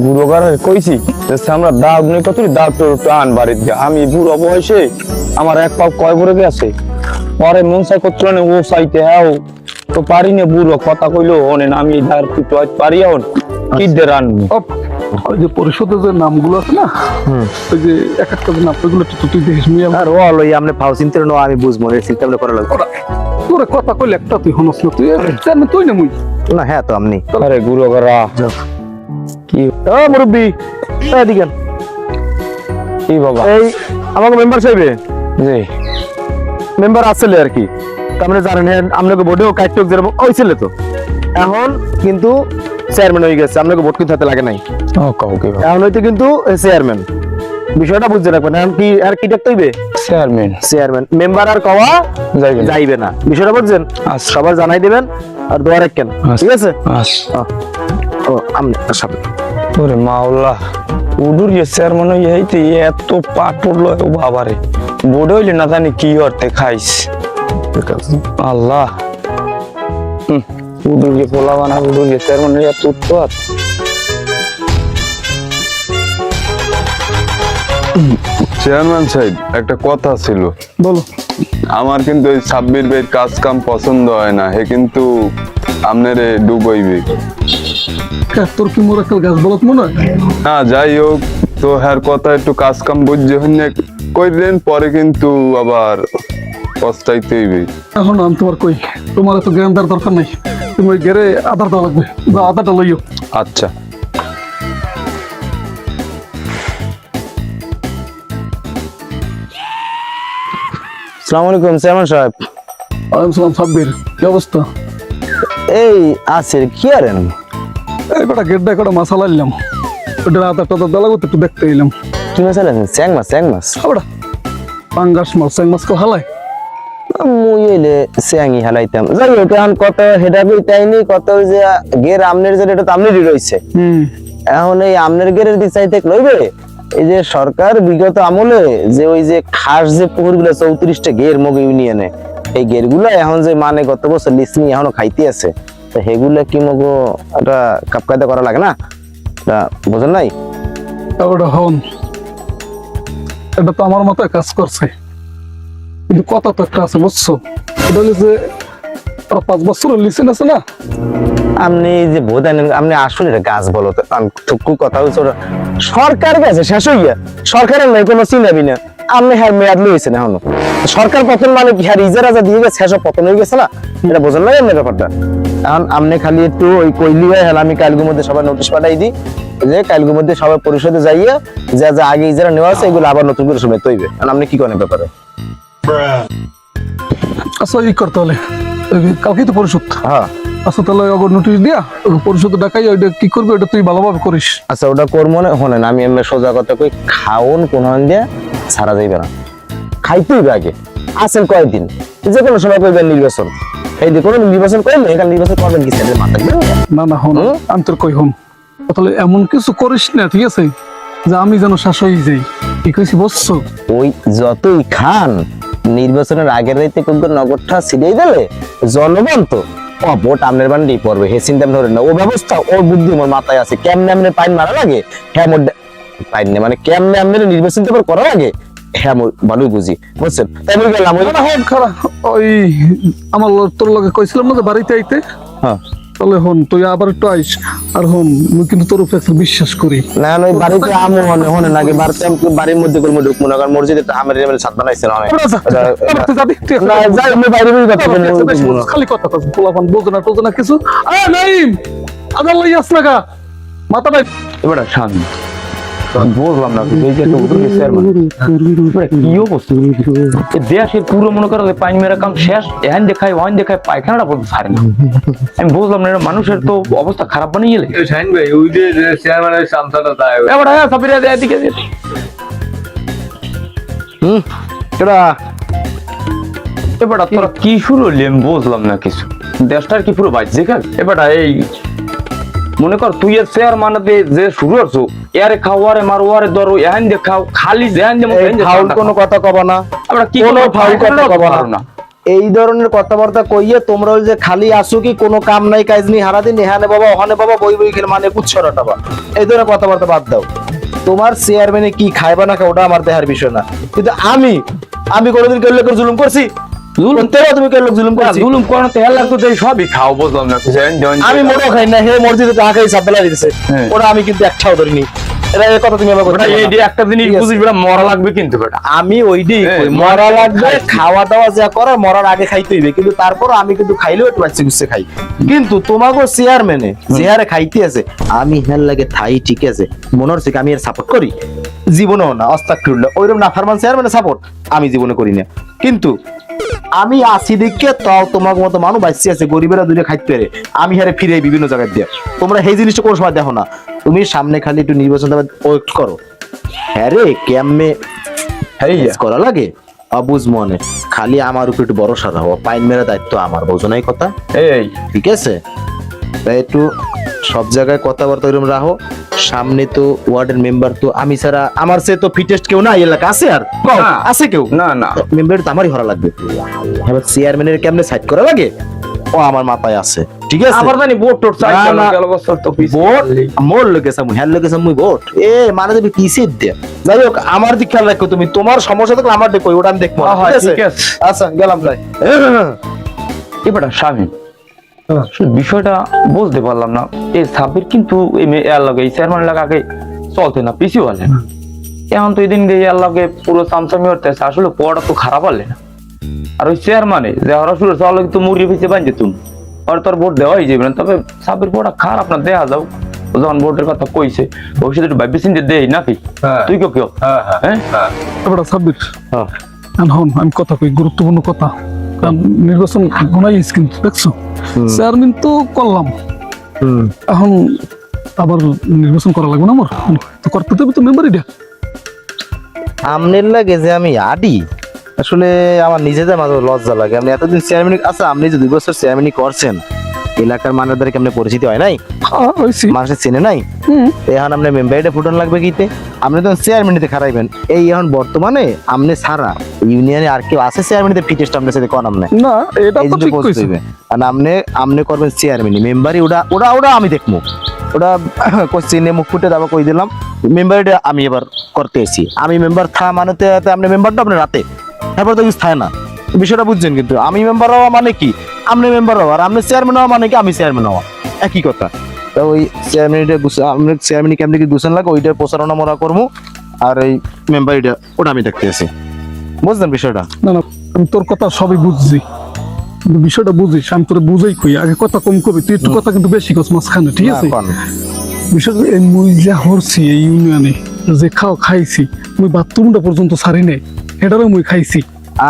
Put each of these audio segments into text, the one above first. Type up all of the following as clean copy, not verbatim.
বুড়ো কারে কইছি আমরা দাগ নেই কত দাগ টান বাড়ির গিয়ে আমি বুড়ো বয়সে আমার এক পাও কয় ভরে গেছে পরে মন চাই করছিল না ও চাইতে হ্যাঁ তো পারি না বুড়ো কথা কইলো অনেন আমি ধার পারি এখন কি দের আনবো ওই যে পরিষদের যে নামগুলো আছে না ওই যে এক একটা নাম ওইগুলো একটু তুই দেখিস আর ও লই আপনি ফাউ চিন্তা নো আমি বুঝবো এই চিন্তা করা লাগবে তোর কথা কইলে একটা তুই হনস না তুই জানি তুই না মুই না হ্যাঁ তো আপনি আরে বুড়ো করা কি ও মুরব্বি এদিকে কি বাবা এই আমাকে মেম্বার চাইবে জি মেম্বার আসলে আর কি আপনি জানেন আপনাকে ভোটেও কাটটক যেরকম হয়েছিল তো এখন কিন্তু চেয়ারম্যান হয়ে গেছে আপনাকে ভোট কিন্তু হাতে লাগে নাই ও কাউ কি এখন হইতে কিন্তু চেয়ারম্যান বিষয়টা বুঝতে রাখবেন এখন কি আর কি ডাকতে হইবে চেয়ারম্যান মেম্বার আর কওয়া যাইবে না বিষয়টা বুঝছেন সবার জানাই দিবেন আর দোয়া রাখেন ঠিক আছে ও আমি সামনে ওরে মাওলা উডুর যে চেয়ারম্যান হইতে এত পাট পড়লো ও বাবারে বোর্ড হইলে না জানি কি করতে খাইস আল্লাহ উডুর যে পোলা বানা উডুর যে চেয়ারম্যান এত উত্তর চেয়ারম্যান সাহেব একটা কথা ছিল বলো আমার কিন্তু ওই সাব্বির ভাইয়ের কাজ কাম পছন্দ হয় না হে কিন্তু আপনারে ডুবইবে তোর কি মোর একটা গাছ বলত মনে হয় না যাই হোক তো হ্যার কথা একটু কাজ কাম বুঝছে হইনে কইলেন পরে কিন্তু আবার পস্তাইতে হইবে এখন আমি তোমার কই তোমার এত জ্ঞান দেওয়ার দরকার নাই তুমি ওই গেরে আধার দেওয়া লাগবে বা আধারটা লইও আচ্ছা আসসালামু আলাইকুম চেয়ারম্যান সাহেব ওয়ালাইকুম সালাম সাব্বির কি অবস্থা এই আছে কি আরেন এই কটা গেটটা কটা মাসালা নিলাম ওটা আধারটা দেওয়া লাগবে একটু দেখতে এলাম কি মাছ আলেন চ্যাং মাছ ওটা পাঙ্গাস মাছ চ্যাং মাছ কেউ হালায় মুই এলে চ্যাংই হালাইতাম যাই হোক এখন কত হেডা কইতাইনি কত যে গের আমনের যে এটা তো আমনেরই রইছে এখন এই আমনের গেরের দিচাইতে লইবে এই যে সরকার বিগত আমলে যে ওই যে খাস যে পুকুরগুলো 34টা গের মগ ইউনিয়নে এই গেরগুলো এখন যে মানে গত বছর লিসনি এখনো খাইতে আছে তো হেগুলা কি মগ একটা কাপকায়দা করা লাগে না এটা বুঝেন নাই ওটা হন এটা তো আমার মতো কাজ করছে কিন্তু কথা তো একটা আছে বুঝছো এটা হলো যে 5 বছরের লিসেন আছে না আপনি যে বোধ আপনি আসলে এটা গাছ বলো তো টুকু কথা হচ্ছে ওটা সরকার গেছে শেষ হইয়া সরকারের নাই কোনো চিনাবি না আপনি হ্যাঁ মেয়াদ লইছেন এখনো সরকার পতন মানে কি হ্যাঁ ইজারা দিয়ে গেছে শেষ পতন হয়ে গেছে না এটা বোঝেন না এমনি ব্যাপারটা এখন আপনি খালি একটু ওই কইলি হয় হ্যাঁ আমি কালগুর মধ্যে সবাই নোটিশ পাঠাই দিই যে কালগুর মধ্যে সবাই পরিষদে যাইয়া যা যা আগে ইজারা নেওয়া আছে এগুলো আবার নতুন করে সময় তৈবে আর আপনি কি করেন ব্যাপারে আচ্ছা ই করতে হলে কালকেই তো পরিশোধ হ্যাঁ আচ্ছা তাহলে ওকে নোটিশ দিয়া পরিশোধ ডাকাই ওইটা কি করবে ওটা তুই ভালোভাবে করিস আচ্ছা ওটা করবো না হলেন আমি এমনি সোজা কথা কই খাওন কোন দিয়া ছাড়া যাইবে না খাইতে হইবে আগে আছেন কয়েকদিন যে কোনো সময় করবেন নির্বাচন এই যে কোনো নির্বাচন করেন এখানে নির্বাচন করবেন কি সেটা মাথা না না হন আমি তোর কই হন তাহলে এমন কিছু করিস না ঠিক আছে যে আমি যেন শেষ হয়ে যাই কি কইছি বুঝছো ওই যতই খান নির্বাচনের আগের রাইতে কিন্তু নগদটা ছিড়িয়ে দিলে জনগণ তো ভোট আমনের বান্ডি পড়বে হে চিন্তা ধরেন না ও ব্যবস্থা ওর বুদ্ধি মোর মাথায় আছে কেমনে আমনে পাইন মারা লাগে হ্যাঁ মোর পাইন মানে কেমনে আমনের নির্বাচন তো করা লাগে হ্যাঁ মোর ভালোই বুঝি বুঝছেন তাই বলে গেলাম হন খারাপ ওই আমার তোর লগে কইছিলাম না যে বাড়িতে আইতে হ্যাঁ তাহলে হন তুই আবার একটু আইস আর হন মুই কিন্তু তোর উপরে বিশ্বাস করি না ওই বাড়িতে আমো হনে নাকি বাড়ির মধ্যে করবো ঢুকবো না কারণ মসজিদে তো আমের ছাদ বানাইছে না যাই আমি বাইরে খালি কথা কথা পোলাপান বোঝো না কিছু নাইম আদার লই আস না গা মাথা নাই এবার শান্ত বুঝলাম না এই যে কি অবস্থা দেশের পুরো মনে করো পানি মেরা কাম শেষ এখান দেখায় ওখান দেখায় পায়খানাটা বলতে পারে না আমি বুঝলাম না মানুষের তো অবস্থা খারাপ বানিয়ে গেলে ভাই ওই যে চেয়ারম্যানের সামসাটা তাই এবার সাবিরা এদিকে এবার তোরা কি শুরু হলি আমি বুঝলাম না কিছু দেশটার কি পুরো বাজছে কাল এবার এই মনে কর তুই এর শেয়ার মানাতে যে শুরু করছো এরে খাও আরে মারো আরে ধরো এহান দেখাও খালি দেহান যেমন ফাউল কোনো কথা কব না আমরা কি কোনো ফাউল কথা কব না এই ধরনের কথাবার্তা কইয়ে তোমরা ওই যে খালি আসো কি কোনো কাম নাই কাজ নেই হারাদিন এখানে বাবা ওখানে বাবা বই বই খেলে মানে কুচ্ছরাটা বা এই ধরনের কথাবার্তা বাদ দাও। তোমার চেয়ারম্যানে কি খাইবা না খাও ওটা আমার দেখার বিষয় না, কিন্তু আমি কোনোদিন কেউ লোকের জুলুম করছি? তুমি কেউ লোক জুলুম করছি? জুলুম করানো তো হেলা তো দেই সবই খাও বুঝলাম না আমি মনে খাই না, হে মসজিদে টাকা খাই সাববেলা দিতেছে, হ্যাঁ। ওরা আমি কিন্তু একটাও ধরিনি। এটা এই কথা তুমি আবার বেটা এই যে একটা জিনিস ঠিক আছে। বুঝিস বেটা মরা লাগবে কিন্তু বেটা আমি ওইটাই হ্যাঁ, কই, মরা লাগবে, খাইছি। খাওয়া দাওয়া যা করার মরার আগে খাইতে হইবে, কিন্তু তারপর আমি কিন্তু খাইলেও একটু বাচ্চা গুচ্ছে খাই। কিন্তু তোমাকে চেয়ারম্যানে চেয়ারে খাইতে আছে আমি হেল লাগে থাই ঠিক আছে, মনে হচ্ছে কি আমি এর সাপোর্ট করি? জীবনেও না, আস্তাগফিরুল্লাহ। ওইরকম নাফরমান চেয়ারম্যানে সাপোর্ট আমি জীবনে করি না। কিন্তু আমি আসি দেখে তাও তোমার মতো মানুষ বাঁচি আছে, গরিবেরা দূরে খাইতে পারে, আমি হারে ফিরে বিভিন্ন জায়গায় দিয়ে। তোমরা এই জিনিসটা কোনো সময় দেখো না। তুমি সামনে খালি একটু নির্বাচন ওয়েট করো, হ্যাঁ রে কেমনে করা লাগে অবুঝ মনে, খালি আমার উপর একটু ভরসা রাখো, পাইন মেরা দায়িত্ব আমার, বোঝো নাই কথা? এই ঠিক আছে, তাই একটু সব জায়গায় কথাবার্তা এরকম রাখো। সামনে তো ওয়ার্ডের মেম্বার তো আমি ছাড়া, আমার সে তো ফিটেস্ট কেউ না এলাকা আছে, আর না। আছে কেউ? না না মেম্বার তো আমারই হরা লাগবে। এবার চেয়ারম্যানের কেমনে সাইড করা লাগে ও আমার মাথায় আছে, ঠিক আছে? আবার জানি ভোট টোট চাই না, না। গেল বছর তো ভোট মোর লোকে সামু হ্যাঁ লোকে সামু ভোট এ মানে দেবে পিছে দে। যাই হোক আমার দিক খেয়াল রাখো, তুমি তোমার সমস্যা থাকলে আমার দেখো, ওটা আমি দেখবো না, হ্যাঁ, ঠিক আছে? ঠিক আছে। আচ্ছা গেলাম যাই। এই বেটা স্বামী আসলে বিষয়টা বুঝতে পারলাম না। এই সাবির কিন্তু এর লগে এই চেয়ারম্যান লাগাকে চলতে না, পিছিয়ে পারলে না। এখন তো এদিন দিয়ে এর লগে পুরো চামচামি হতেছে, আসলে পড়া তো খারাপ পারলে না। আর ওই চেয়ারম্যানে যে ওরা শুরু চলে কিন্তু মুরগি পিছিয়ে বাঁধছে তুমি, আর তোর ভোট দেওয়াই যাবে না। তবে সাবির পড়া খারাপ না, দেখা যাও যখন ভোটের কথা কইছে ভবিষ্যতে একটু ভাবি চিন্তে দেই নাকি? তুই কেউ হ্যাঁ এবার সাব্বির হ্যাঁ। এখন আমি কথা কই, গুরুত্বপূর্ণ কথা। কারণ নির্বাচন ঘনাইস কিন্তু দেখছো, চেয়ারম্যান তো করলাম, এখন আবার নির্বাচন করা লাগবে না আমার, তো করতে দেবে তো মেম্বারই দেখ। আমনের লাগে যে আমি আডি, আসলে আমার নিজেদের মাঝে লজ্জা লাগে। আপনি এতদিন চেয়ারম্যান, আচ্ছা আপনি যে 2 বছর চেয়ারম্যানই করছেন, এলাকার মানুষদের কেমনে পরিচিতি হয় নাই, হয়েছি মানুষের চেনে নাই, এখন আপনি মেম্বারিটা ফুটন লাগবে কিতে? আপনি তো চেয়ারম্যানিতে খারাইবেন। এই এখন বর্তমানে আপনি ছাড়া ইউনিয়নে আর কেউ আছে চেয়ারম্যানিতে ফিটেস্ট আপনার সাথে কোন আমনে না, এটা এই তো জন্য ঠিক post কইছে। হইবে। আর আপনি করবেন চেয়ারম্যানি, মেম্বারি ওটা ওটা ওটা আমি দেখবো, ওটা চিনে মুখ ফুটে দাবা কই দিলাম। মেম্বারিটা আমি এবার করতে এসেছি, আমি মেম্বার থা মানে আপনি মেম্বারটা আপনি রাতে, তারপর তো কিছু থাকে না, বিষয়টা বুঝছেন? কিন্তু আমি মেম্বার হওয়া মানে কি, আপনি মেম্বার হওয়া, আর আপনি চেয়ারম্যান হওয়া মানে কি আমি চেয়ারম্যান হওয়া, একই কথা। তো ওই চেয়ারম্যানিটা আপনি চেয়ারম্যানি কেমনি কি গুছান লাগে ওইটার প্রচারণা মরা করবো, আর এই মেম্বারিটা ওটা আমি দেখতে আছি, বুঝলেন বিষয়টা? না না, আমি তোর কথা সবই বুঝছি, কিন্তু বিষয়টা বুঝিস, আমি তোর বুঝাই কই, আগে কথা কম কবি, তুই একটু কথা কিন্তু বেশি কস মাঝখানে, ঠিক আছে? না, কোন। বিষয়টা এই মুই যা হরছি এই ইউনিয়নে, যে খাইছি মুই বাথরুমটা পর্যন্ত ছাড়ি নাই, এটারও মুই খাইছি।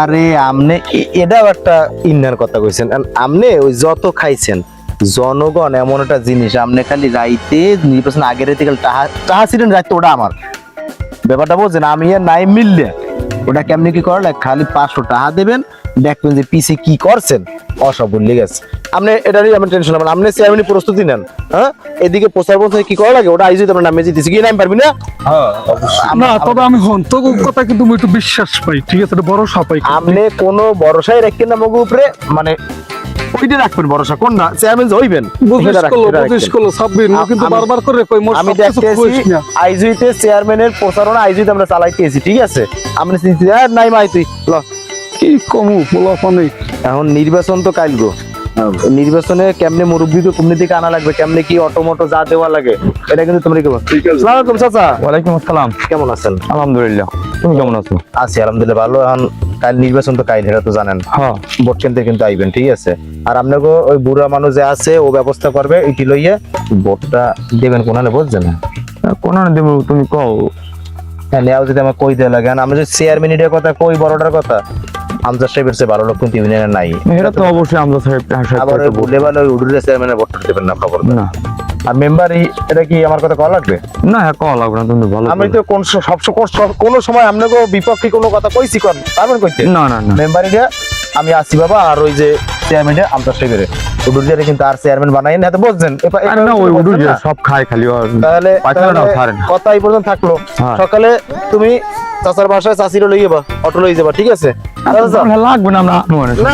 আরে আমনে এটাও একটা ইন্নার কথা কইছেন। আমনে ওই যত খাইছেন, জনগণ এমন একটা জিনিস, আমনে খালি রাইতে নির্বাচন আগের রাতে খালি টাহা ছিলেন রাইতে, ওটা আমার ব্যাপারটা বলছেন। আমি আর নাই মিললে ওটা কেমনি কি করলে, খালি 500 টাকা দেবেন, দেখবেন যে পিছে কি করছেন, অসব ভুলে গেছে। আপনি এটারই আমি টেনশন নেবেন, আপনি চেয়ারম্যানি প্রস্তুতি নেন। হ্যাঁ, এদিকে প্রচার বলতে কি করা লাগে ওটা আইজি আপনার নামে দিতেছি, কি নাম পারবি না? না তবে আমি হন তোর কথা কিন্তু মুই একটু বিশ্বাস পাই, ঠিক আছে? এটা ভরসা পাই। আপনি কোনো ভরসাই রাখেন না মগু উপরে, মানে ওইটা রাখবেন ভরসা, কোন না চেয়ারম্যান হইবেন বুঝিস করলো সাব্বির, মুই কিন্তু আমি- বারবার করে কই মোর আমি সব কিছু দেখতেছি কইস না। আইজুইতে চেয়ারম্যানের প্রচারণা আইজুইতে আমরা চালাইতেছি, ঠিক আছে? আপনি চিন্তা আর নাই মাই তুই ল। কি কমু বলা পানি। এখন নির্বাচন তো কাইল গো, নির্বাচনে কেমনে মুরব্বী তো কোমনি থেকে আনা লাগবে, কেমনে কি অটোমোটো যা দেওয়া লাগে, এটা কিন্তু তোমরা কি বল। আসসালামু আলাইকুম চাচা, ওয়ালাইকুম আসসালাম। কেমন আছেন? আলহামদুলিল্লাহ, তুমি কেমন আছো? আছি আলহামদুলিল্লাহ ভালো। এখন কাল নির্বাচন তো কাইল, এটা তো জানেন, হ্যাঁ ভোট কেন্দ্রে কিন্তু আইবেন, ঠিক আছে? আর আপনাকে ওই বুড়া মানুষ যে আছে ও ব্যবস্থা করবে, এটি লইয়ে ভোটটা দেবেন কোনালে, বুঝছেন? কোন দেবো তুমি কও। হ্যাঁ, নেওয়া যদি আমার কই দেওয়া লাগে, আমরা যে চেয়ারম্যানের কথা কই, বড়টার কথা, আমজাদ সাহেবের চেয়ে ভালো লোক কিন্তু ইউনিয়নে নাই। এটা তো অবশ্যই আমরা সাহেব আবার ওই ভুলে ভালো ওই উডুরে চেয়ারম্যানের ভোট দেবেন না, খবর না আর মেম্বারই, এটা কি আমার কথা কল লাগবে? না কওয়া লাগবে না, তুমি ভালো আমি তো কোন সময় আপনাকে বিপক্ষে কোনো কথা কইছি, কোন পারবেন কইতে? না না না মেম্বারিটা আমি আসি বাবা, আর ওই যে চেয়ারম্যানটা আমজাদ সাহেবের উডুরে কিন্তু আর চেয়ারম্যান বানাই না, তো বুঝছেন? আরে না ওই উডু সব খায় খালি, তাহলে পাঁচটাটাও ছাড়ে না। কথা এই পর্যন্ত থাকলো। হ্যাঁ। সকালে তুমি চাচার বাসায় চাচিরও লইয়ে যাবা, অটো লইয়ে যাবা, ঠিক আছে? চাচা, লাগবে না আমরা না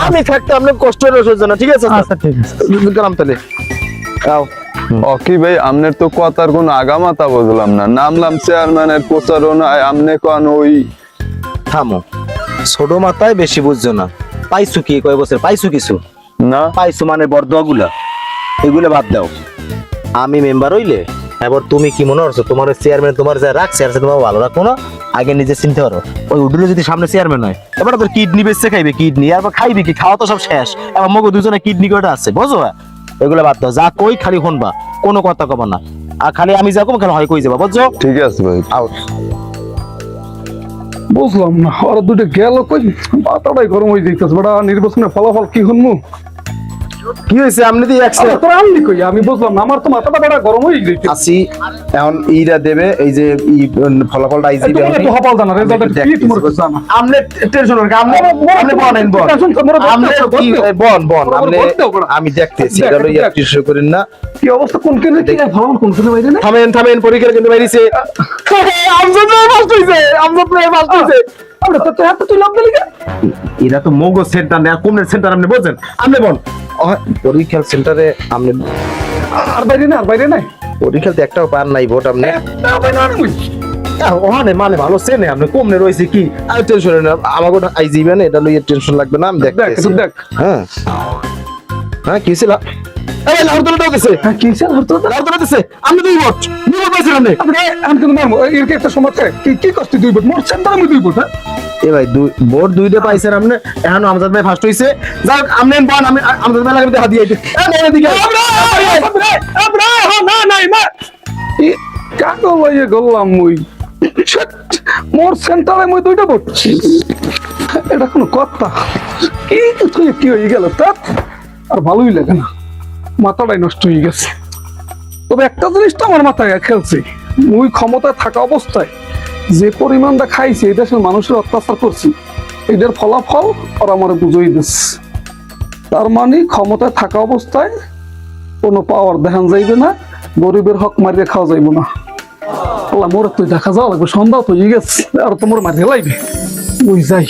আমি থাকতে আপনার কষ্ট হলে সহ্য না, ঠিক আছে? আচ্ছা ঠিক আছে গেলাম তাহলে। আও। অকি ভাই আমনের তো কথার কোনো আগামাতা বুঝলাম না, নামলাম চেয়ারম্যানের প্রচারণায়, আমনে কোন ওই থামো, ছোট মাথায় বেশি বুঝছো না। পাইছো কি কয় বছর পাইছো কিছু? না পাইছো মানে বরদোয়াগুলা এগুলো বাদ দাও। আমি মেম্বার হইলে এবার তুমি কি মনে করছো তোমার চেয়ারম্যান তোমার যা রাখছে আর তোমার ভালো রাখো না? আগে নিজে চিনতে পারো। ওই উডুলে যদি সামনে চেয়ারম্যান হয় এবার তোর কিডনি বেচছে খাইবে, কিডনি আর খাইবে কি? খাওয়া তো সব শেষ, এবার মগো দুজনে কিডনি কয়টা আছে বুঝো? এগুলো বাদ দাও, যা কই খালি শুনবা, কোনো কথা কবা না। আর খালি আমি যা কম খালি হয় কই যাবা, বুঝছো? ঠিক আছে ভাই। আউট। বুঝলাম না ওরা দুটো গেল কই, মাথাটাই গরম হয়ে যাইতেছে বড়। নির্বাচনের ফলাফল কি শুনবো? কি হয়েছে? আপনি তো তোরা আনলি কই? আমি বুঝলাম না, আমার তো মাথাটা বড় গরম হয়ে যাইতেছে। আসি এখন ইরা দেবে এই যে ফলাফলটা আইজি তোমরা তো হাপাল জানা রেজাল্ট কি তোমার কাছে জানা? আমনে টেনশন করবে, আমনে বনেন বন, টেনশন তো মোরা আমনে বন বন, আমনে বন। আমি দেখতেছি এটা লইয়া কিছু করেন না। কি অবস্থা? কোন কেনে কি ফলাফল কোন কেনে বাইরে না? থামেন থামেন, পরীক্ষা কিন্তু বাইরেছে। আমজাদ ভাই ফার্স্ট হইছে, আমজাদ ভাই ফার্স্ট হইছে। আমরা তো এত তুই লাভ দিলি কেন? এরা তো মগজ সেন্টার না, কোন সেন্টার আপনি বলছেন? আমনে বন পরীক্ষা সেন্টারে আমনে আর বাইরে না, আর বাইরে নাই। পরীক্ষাতে একটাও পার নাই ভোট আপনি। বাইরে না কই? ওখানে মানে ভালো চেনে আপনি, কমনে রয়েছে কি? আর টেনশন না, আমাকে আইজিবেন, এটা লইয়া টেনশন লাগবে না, আমি দেখ দেখতেছি। দেখ হ্যাঁ হ্যাঁ, কি ছিল? এই লাউড তোলা দিছে, হ্যাঁ কি স্যার হতো? লাউড তোলা দিছে। আপনি দুই ভোট পাইছেন আপনি। আপনি আমি কিন্তু মারবো এর কি একটা সময় থাকে? কি কি কষ্ট দুই ভোট মোর সেন্টার আমি দুই ভোট। হ্যাঁ এ ভাই ভোট দুইটা পাইছেন আপনি, এখন আমজাদ ভাই ফার্স্ট হইছে। যাক আপনি বল, আমি আমজাদ ভাই লাগাতে হাত দিয়ে আইতে। এদিকে না নাই না কাগো ভাইয়ে গল্লাম মুই মোর সেন্টারে মুই দুইটা ভোট। এটা কোনো কথা? কি তুই কি হয়ে গেল তা? আর ভালোই লাগে না, মাথাটাই নষ্ট হয়ে গেছে। তবে একটা জিনিস তো আমার মাথায় খেলছে, মুই ক্ষমতায় থাকা অবস্থায় যে পরিমাণটা খাইছি, এই দেশের মানুষের অত্যাচার করছি, এটার ফলাফল ওরা আমার বুঝিয়ে দিচ্ছে। তার মানে ক্ষমতায় থাকা অবস্থায় কোনো পাওয়ার দেখান যাইবে না, গরিবের হক মারিয়ে খাওয়া যাইব না। আল্লাহ মোর তুই দেখা যাওয়া লাগবে, সন্ধ্যা তো হয়ে গেছে, আর তোমার মারিয়ে লাগবে। ওই যাই।